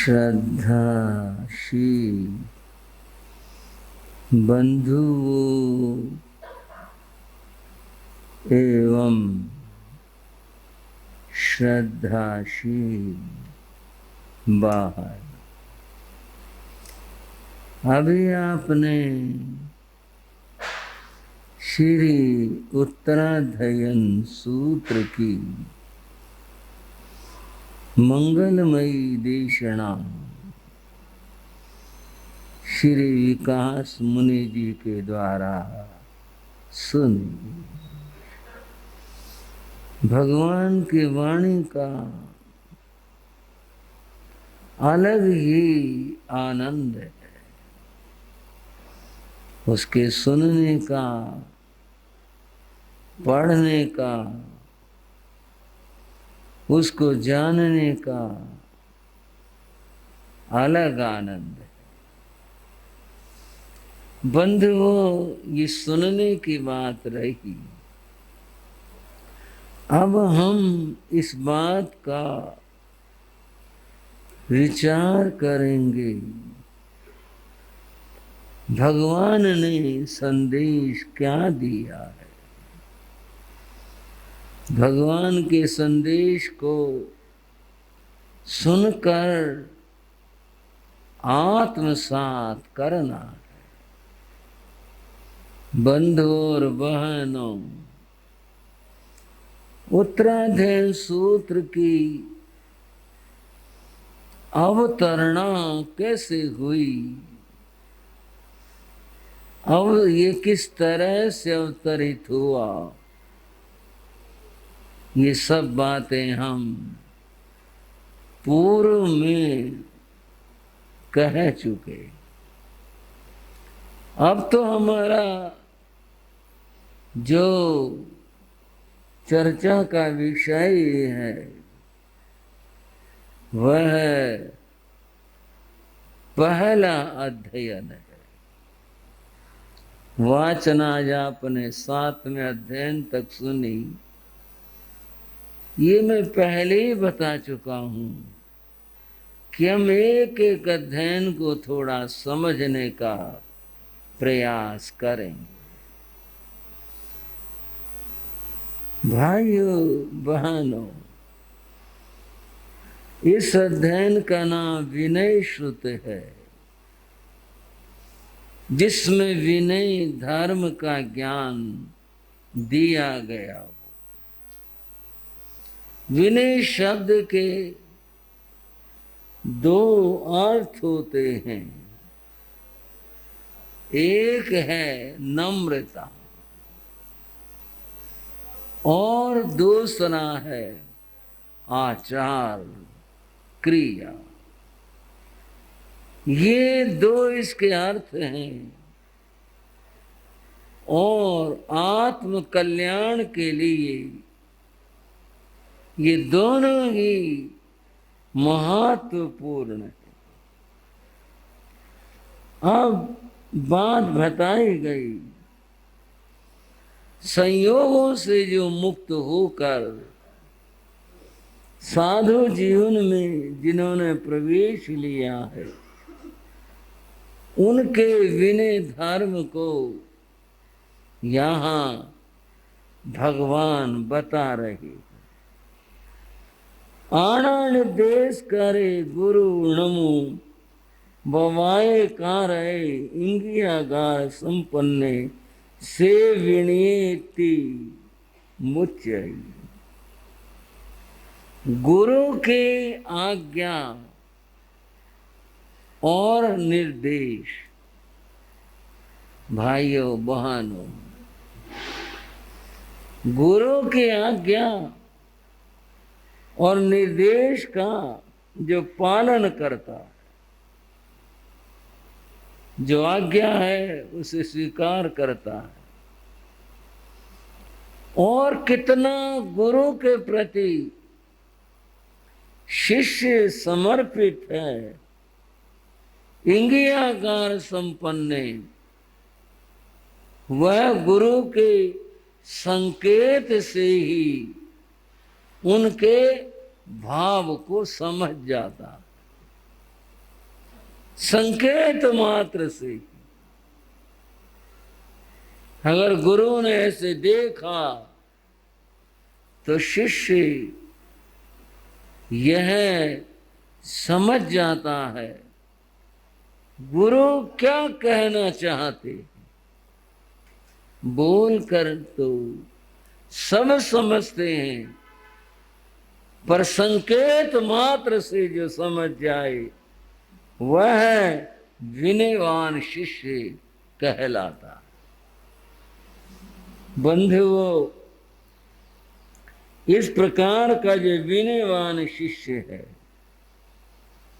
श्रद्धाशील बंधुओं एवं श्रद्धाशील बाहर। अभी आपने श्री उत्तराध्ययन सूत्र की मंगलमयी देशना श्री विकास मुनि जी के द्वारा सुनी। भगवान की वाणी का अलग ही आनंद है। उसके सुनने का, पढ़ने का, उसको जानने का अलग आनंद है। बंधुओं, ये सुनने की बात रही। अब हम इस बात का विचार करेंगे, भगवान ने संदेश क्या दिया है। भगवान के संदेश को सुनकर आत्मसात करना है। बंधु और बहनों, उत्तराध्ययन सूत्र की अवतरणा कैसे हुई, अब ये किस तरह से अवतरित हुआ, ये सब बातें हम पूर्व में कह चुके। अब तो हमारा जो चर्चा का विषय है वह पहला अध्ययन है। वाचन आज आपने 7वें अध्ययन तक सुनी। ये मैं पहले ही बता चुका हूं कि हम एक एक अध्ययन को थोड़ा समझने का प्रयास करेंगे। भाइयों बहनों, इस अध्ययन का नाम विनय श्रुत है, जिसमें विनय धर्म का ज्ञान दिया गया। विनय शब्द के दो अर्थ होते हैं। एक है नम्रता और दूसरा है आचार क्रिया। ये दो इसके अर्थ हैं और आत्म कल्याण के लिए ये दोनों ही महत्वपूर्ण है। अब बात बताई गई, संयोगों से जो मुक्त होकर साधु जीवन में जिन्होंने प्रवेश लिया है, उनके विनय धर्म को यहाँ भगवान बता रहे। आनंद देश करे गुरु नमो बवाए कारय इंगियागार संपन्ने से विनीति मुच्चय। गुरु की आज्ञा और निर्देश, भाइयों बहनों, गुरु की आज्ञा और निर्देश का जो पालन करता है, जो आज्ञा है उसे स्वीकार करता है और कितना गुरु के प्रति शिष्य समर्पित है, इंगियाकार संपन्ने, वह गुरु के संकेत से ही उनके भाव को समझ जाता। संकेत मात्र से। अगर गुरु ने ऐसे देखा तो शिष्य यह समझ जाता है गुरु क्या कहना चाहते। बोलकर तो सब समझते हैं, पर संकेत मात्र से जो समझ जाए वह विनयवान शिष्य कहलाता। बंधुओं, इस प्रकार का जो विनयवान शिष्य है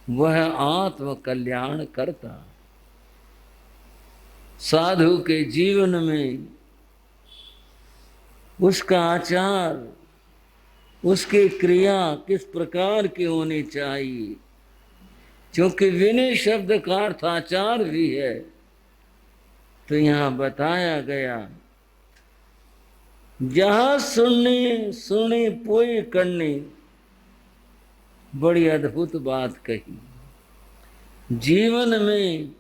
वह आत्म कल्याण करता। साधु के जीवन में उसका आचार, उसकी क्रिया किस प्रकार की होनी चाहिए, क्योंकि विनय शब्द का अर्थ आचार भी है, तो यहाँ बताया गया जहां सुनी पोई करनी। बड़ी अद्भुत बात कही। जीवन में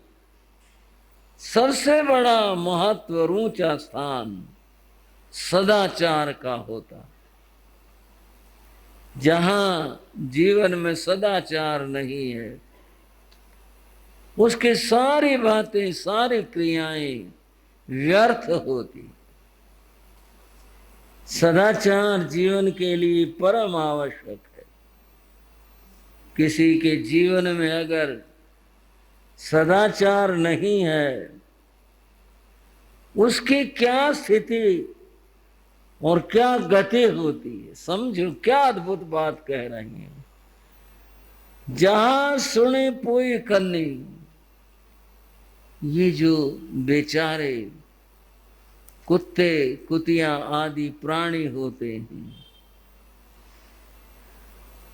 सबसे बड़ा महत्व और ऊंचा स्थान सदाचार का होता। जहां जीवन में सदाचार नहीं है उसकी सारी बातें, सारी क्रियाएं व्यर्थ होती। सदाचार जीवन के लिए परम आवश्यक है। किसी के जीवन में अगर सदाचार नहीं है, उसकी क्या स्थिति और क्या गति होती है। समझो क्या अद्भुत बात कह रही है। जहां सुने पोई करनी, ये जो बेचारे कुत्ते कुतिया आदि प्राणी होते हैं,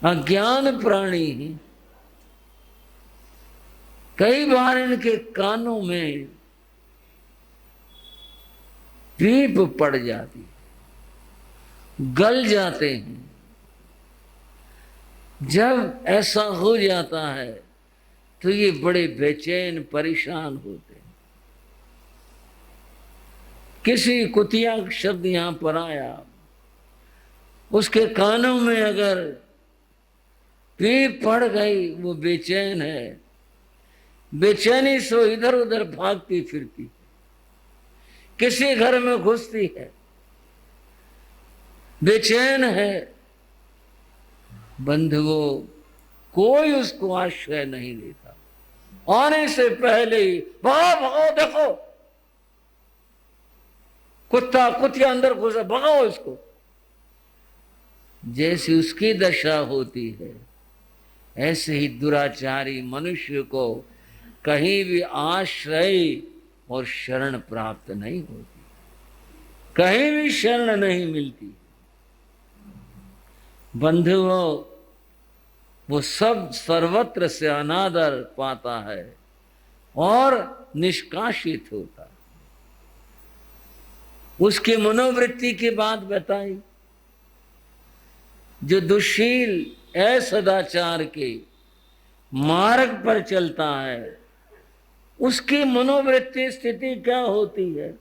अज्ञान प्राणी हैं, कई बार इनके कानों में पीप पड़ जाती, गल जाते हैं। जब ऐसा हो जाता है तो ये बड़े बेचैन परेशान होते हैं। किसी कुतिया शब्द यहां पर आया, उसके कानों में अगर पीप पड़ गई, वो बेचैन है। बेचैनी से इधर उधर भागती फिरती, किसी घर में घुसती है, बेचैन है। बंधुओं, कोई उसको आश्रय नहीं देता। आने से पहले ही भगाओ भगाओ, देखो कुत्ता कुतिया अंदर घुसा, भगाओ इसको। जैसी उसकी दशा होती है, ऐसे ही दुराचारी मनुष्य को कहीं भी आश्रय और शरण प्राप्त नहीं होती, कहीं भी शरण नहीं मिलती। बंधुओं, वो सब सर्वत्र से अनादर पाता है और निष्कासित होता। उसकी मनोवृत्ति की बात बताई। जो दुशील असदाचार के मार्ग पर चलता है, उसकी मनोवृत्ति स्थिति क्या होती है।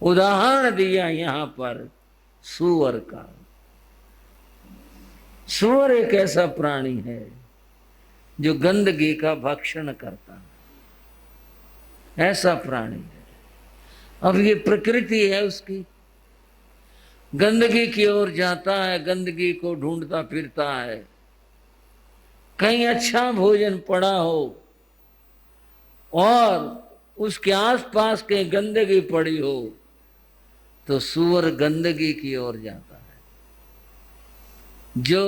उदाहरण दिया यहां पर सूअर का। सूअर एक ऐसा प्राणी है जो गंदगी का भक्षण करता है, ऐसा प्राणी है। अब ये प्रकृति है उसकी, गंदगी की ओर जाता है, गंदगी को ढूंढता फिरता है। कहीं अच्छा भोजन पड़ा हो और उसके आसपास कहीं गंदगी पड़ी हो तो सूअर गंदगी की ओर जाता है। जो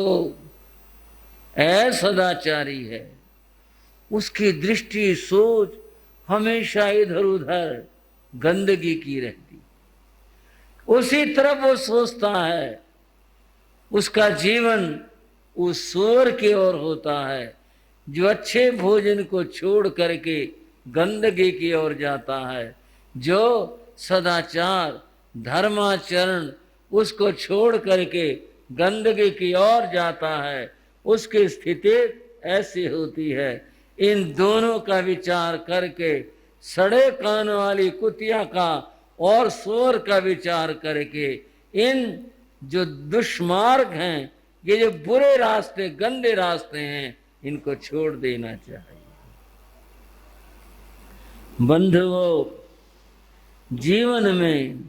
असदाचारी है उसकी दृष्टि सोच हमेशा इधर उधर गंदगी की रहती, उसी तरफ वो सोचता है। उसका जीवन उस सूअर की ओर होता है जो अच्छे भोजन को छोड़ करके गंदगी की ओर जाता है, जो सदाचार धर्माचरण उसको छोड़ करके गंदगी की ओर जाता है। उसकी स्थिति ऐसी होती है इन दोनों का विचार करके, सड़े कान वाली कुतिया का और सोर का विचार करके, इन जो दुष्मार्ग हैं, ये जो बुरे रास्ते, गंदे रास्ते हैं, इनको छोड़ देना चाहिए। बंधुओं, जीवन में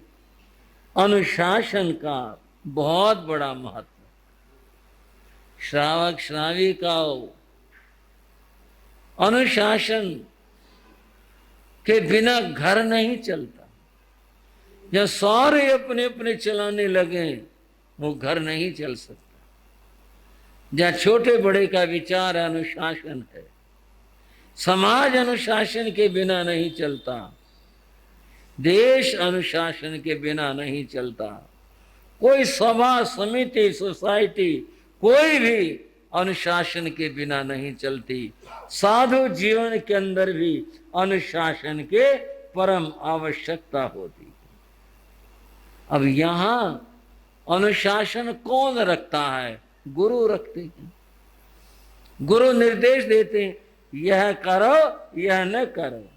अनुशासन का बहुत बड़ा महत्व। श्रावक श्राविका अनुशासन के बिना घर नहीं चलता। जब सारे अपने अपने चलाने लगे, वो घर नहीं चल सकता। जहाँ छोटे बड़े का विचार अनुशासन है। समाज अनुशासन के बिना नहीं चलता, देश अनुशासन के बिना नहीं चलता, कोई सभा समिति सोसाइटी कोई भी अनुशासन के बिना नहीं चलती। साधु जीवन के अंदर भी अनुशासन के परम आवश्यकता होती। अब यहाँ अनुशासन कौन रखता है? गुरु रखते हैं। गुरु निर्देश देते हैं, यह करो, यह न करो।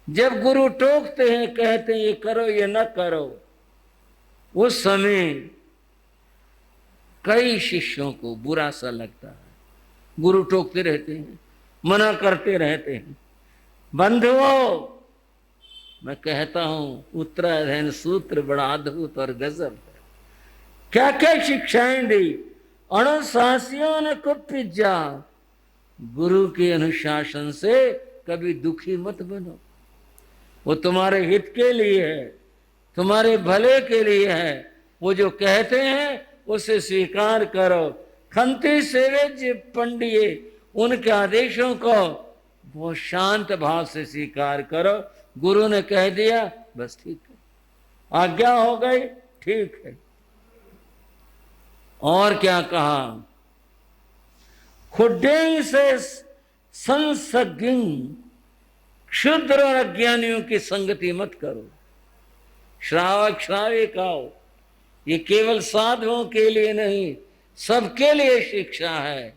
जब गुरु टोकते हैं, कहते हैं ये करो, ये न करो, उस समय कई शिष्यों को बुरा सा लगता है। गुरु टोकते रहते हैं, मना करते रहते हैं। बंधुओं, मैं कहता हूं, उत्तरायण सूत्र बड़ा अद्भुत और गजब है। क्या क्या शिक्षाएं दी। अनुशासियों ने कुपिज्जा, गुरु के अनुशासन से कभी दुखी मत बनो। वो तुम्हारे हित के लिए है, तुम्हारे भले के लिए है। वो जो कहते हैं उसे स्वीकार करो। खंती सेवेज्य पंडिये, उनके आदेशों को वो शांत भाव से स्वीकार करो। गुरु ने कह दिया, बस ठीक है, आज्ञा हो गई, ठीक है। और क्या कहा? खुड्डे से संसज्ञ, क्षुद्र और अज्ञानियों की संगति मत करो। श्रावक श्राविकाओ, ये केवल साधुओं के लिए नहीं, सबके लिए शिक्षा है।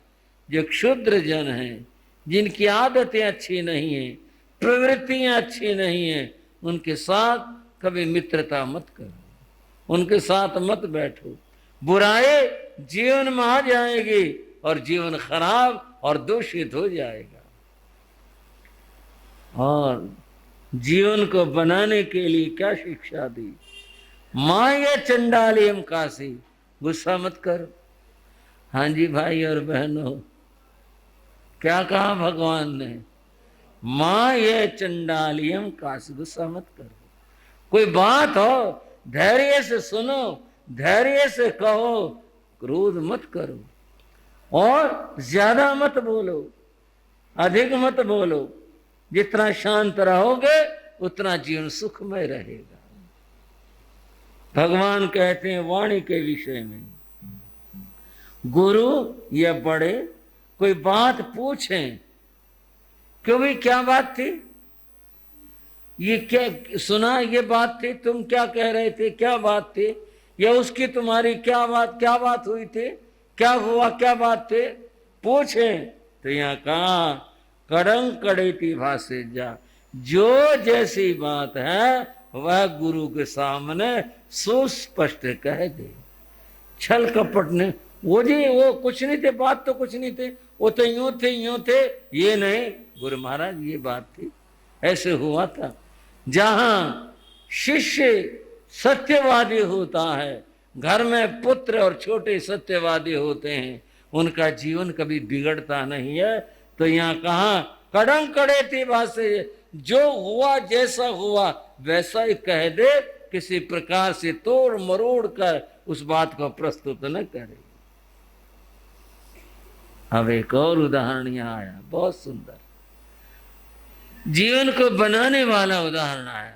जो क्षुद्र जन हैं, जिनकी आदतें अच्छी नहीं हैं, प्रवृत्तियां अच्छी नहीं हैं, उनके साथ कभी मित्रता मत करो, उनके साथ मत बैठो। बुराई जीवन में आ जाएगी और जीवन खराब और दूषित हो जाएगा। और जीवन को बनाने के लिए क्या शिक्षा दी? माया चंडालियम काशी, गुस्सा मत करो। हाँ जी भाई और बहनों, क्या कहा भगवान ने? माया चंडालियम काशी, गुस्सा मत करो। कोई बात हो, धैर्य से सुनो, धैर्य से कहो, क्रोध मत करो और ज्यादा मत बोलो, अधिक मत बोलो। जितना शांत रहोगे उतना जीवन सुखमय रहेगा। भगवान कहते हैं वाणी के विषय में, गुरु या बड़े कोई बात पूछें, क्यों भी क्या बात थी, ये क्या सुना, ये बात थी, तुम क्या कह रहे थे, क्या बात थी, या उसकी तुम्हारी क्या बात हुई थी, क्या हुआ, क्या बात थी, पूछें। तो यहाँ कहा कड़ंग कड़ेती भाषे जा, जो जैसी बात है वह गुरु के सामने सुस्पष्ट कह दे। छल कपट ने वो कुछ नहीं थे, बात तो कुछ नहीं थे, वो तो यूं थे, ये नहीं, गुरु महाराज ये बात थी, ऐसे हुआ था। जहां शिष्य सत्यवादी होता है, घर में पुत्र और छोटे सत्यवादी होते हैं, उनका जीवन कभी बिगड़ता नहीं है। तो यहाँ कहा कड़ंग कड़े थी बात से, जो हुआ जैसा हुआ वैसा ही कह दे, किसी प्रकार से तोड़ मरोड़ कर उस बात को प्रस्तुत न करे। अब एक और उदाहरण यहाँ आया, बहुत सुंदर, जीवन को बनाने वाला उदाहरण आया।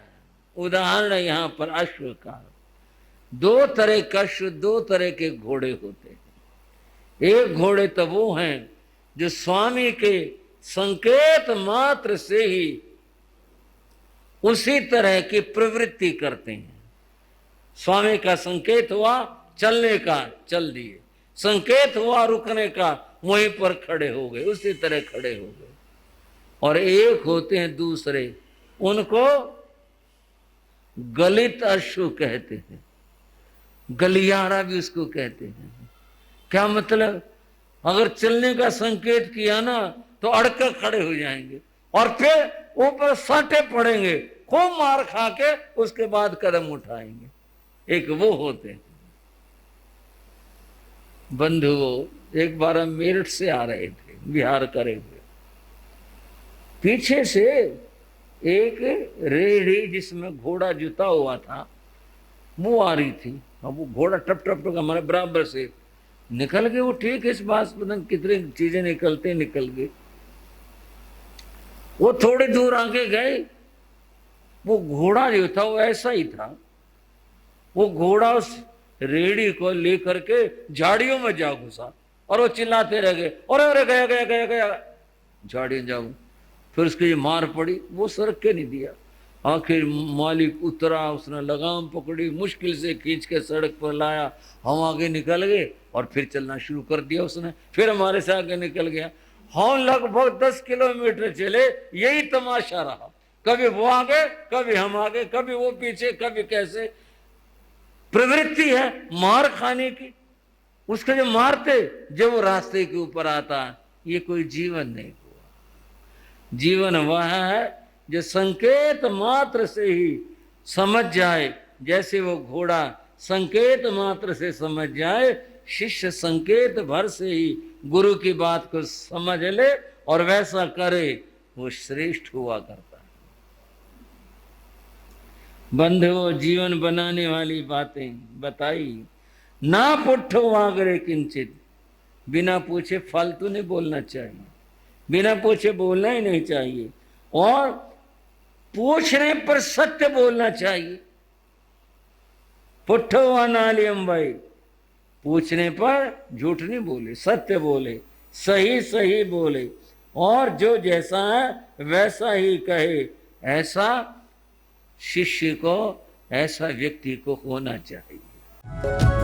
उदाहरण यहाँ पर अश्व का। दो तरह का अश्व, दो तरह के घोड़े होते हैं। एक घोड़े तो वो हैं जो स्वामी के संकेत मात्र से ही उसी तरह की प्रवृत्ति करते हैं। स्वामी का संकेत हुआ चलने का, चल दिए, संकेत हुआ रुकने का, वहीं पर खड़े हो गए, उसी तरह खड़े हो गए। और एक होते हैं दूसरे, उनको गलित अश्व कहते हैं, गलियारा भी उसको कहते हैं। क्या मतलब? अगर चलने का संकेत किया ना तो अड़कर खड़े हो जाएंगे और फिर ऊपर साटे पड़ेंगे, खूब मार खा के उसके बाद कदम उठाएंगे। एक वो होते हैं। बंधुओं, एक बार हम मेरठ से आ रहे थे बिहार करे हुए, पीछे से एक रेहड़ी जिसमें घोड़ा जुता हुआ था वो आ रही थी। अब वो घोड़ा टप टप टप हमारे बराबर से निकल गए। वो ठीक है, इस बात पता कितनी चीजें निकलते निकल गए। वो थोड़ी दूर आगे गए, वो घोड़ा जो था वो ऐसा ही था। वो घोड़ा उस रेहड़ी को लेकर के झाड़ियों में जा घुसा और वो चिल्लाते रह गए, अरे गया गया गया गया, झाड़ियों जाओ। फिर उसकी ये मार पड़ी, वो सड़क के नहीं दिया। आखिर मालिक उतरा, उसने लगाम पकड़ी, मुश्किल से खींच के सड़क पर लाया। हम आगे निकल गए और फिर चलना शुरू कर दिया उसने। फिर हमारे से आगे निकल गया। हम लगभग 10 किलोमीटर चले, यही तमाशा रहा। कभी वो आगे, कभी हम आगे, कभी वो पीछे, कभी कैसे। प्रवृत्ति है मार खाने की। उसके जो मारते, जब वो रास्ते के ऊपर आता, ये कोई जीवन नहीं हुआ। जीवन वह है जो संकेत मात्र से ही समझ जाए। जैसे वो घोड़ा संकेत मात्र से समझ जाए, शिष्य संकेत भर से ही गुरु की बात को समझ ले और वैसा करे, वो श्रेष्ठ हुआ करता है। बंधुओं, जीवन बनाने वाली बातें बताई। ना पुट्ठो वागरे किंचित, बिना पूछे फालतू नहीं बोलना चाहिए, बिना पूछे बोलना ही नहीं चाहिए। और पूछने पर सत्य बोलना चाहिए। पुट्ठो वानालियम भाई, पूछने पर झूठ नहीं बोले, सत्य बोले, सही सही बोले, और जो जैसा है वैसा ही कहे। ऐसा शिष्य को, ऐसा व्यक्ति को होना चाहिए।